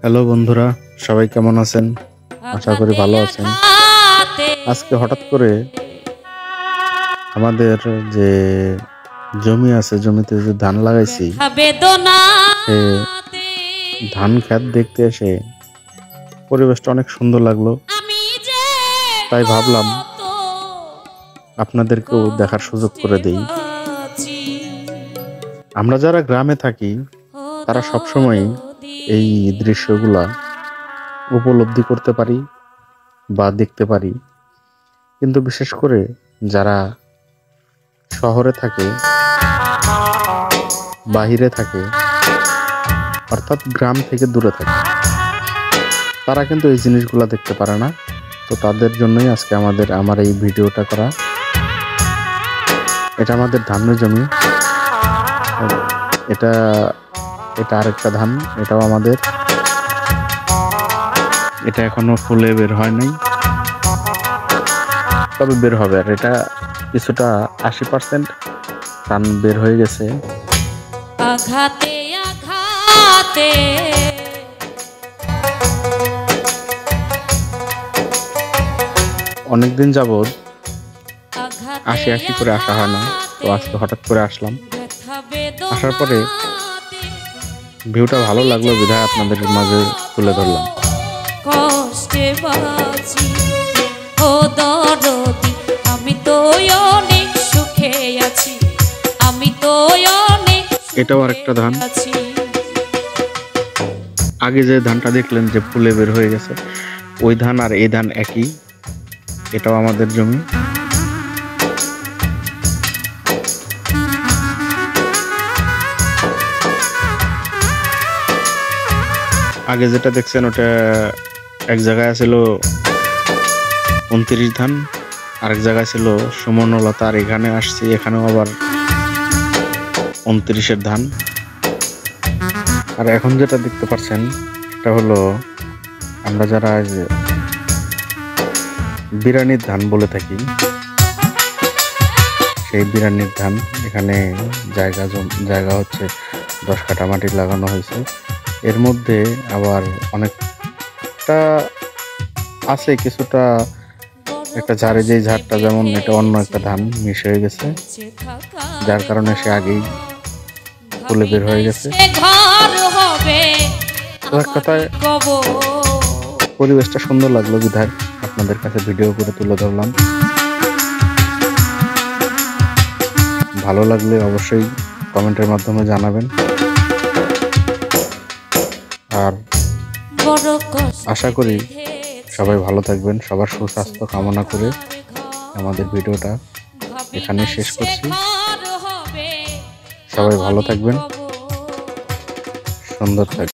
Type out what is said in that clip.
Hello বন্ধুরা, সবাই কেমন আছেন? আশা করি ভালো আছেন। আজকে হঠাৎ করে আমাদের যে জমি আছে, জমিতে যে ধান লাগাইছি, সে ধান ক্ষেত দেখতে এসে পরিবেশটা অনেক সুন্দর লাগলো। তাই ভাবলাম আপনাদেরকেও দেখার সুযোগ করে দেই। আমরা যারা গ্রামে থাকি তারা সবসময় এই দৃশ্যগুলা উপলব্ধি করতে পারি বা দেখতে পারি, কিন্তু বিশেষ করে যারা শহরে থাকে, বাহিরে থাকে, অর্থাৎ গ্রাম থেকে দূরে থাকে, তারা কিন্তু এই জিনিসগুলা দেখতে পারে না। তো তাদের জন্যই আজকে আমার এই ভিডিওটা করা। এটা আমাদের ধানের জমি, এটা আরেকটা ধান, এটাও আমাদের। এটা এখনো ফুলে বের হয় নাই, তবে বের হবে। আর এটা কিছুটা 80% ধান বের হয়ে গেছে। আঘাতে আঘাতে অনেকদিন যাবৎ আসি করে আসা হয় না, তো আজকে হঠাৎ করে আসলাম। আসার পরে ভিউটা ভালো লাগলো বিধায় আপনাদের মাঝে তুলে ধরলাম। কষ্টে বাঁচি ও দরদি, আমি তো অনেক সুখে আছি, আমি তো অনেক। এটাও আরেকটা ধান। আগে যে ধানটা দেখলেন যে ফুলে বের হয়ে গেছে, ওই ধান আর এই ধান একই। এটাও আমাদের জমি। আগে যেটা দেখছেন ওটা এক জায়গায় ছিল 29 ধান, আরেক জায়গায় ছিল সুমর্ণলতা, আর এখানে আসছি, এখানেও আবার 29-এর ধান। আর এখন যেটা দেখতে পাচ্ছেন এটা হলো আমরা যারা বিরানির ধান বলে থাকি, সেই বিরানির ধান। এখানে জায়গা হচ্ছে 10 কাঠা মাটি লাগানো হয়েছে। এর মধ্যে আবার অনেকটা আছে, কিছুটা একটা ঝাড়ে, যেই ঝাড়টা যেমন এটা অন্য একটা ধান মিশ হয়ে গেছে, যার কারণে সে আগেই ফুলে বের হয়ে গেছে। এক কথায় পরিবেশটা সুন্দর লাগলো বিধায় আপনাদের কাছে ভিডিও করে তুলে ধরলাম। ভালো লাগলে অবশ্যই কমেন্টের মাধ্যমে জানাবেন। আর আশা করি সবাই ভালো থাকবেন। সবার সুস্বাস্থ্য কামনা করে আমাদের ভিডিওটা এখানে শেষ করছি। সবাই ভালো থাকবেন, সুন্দর থাকবেন।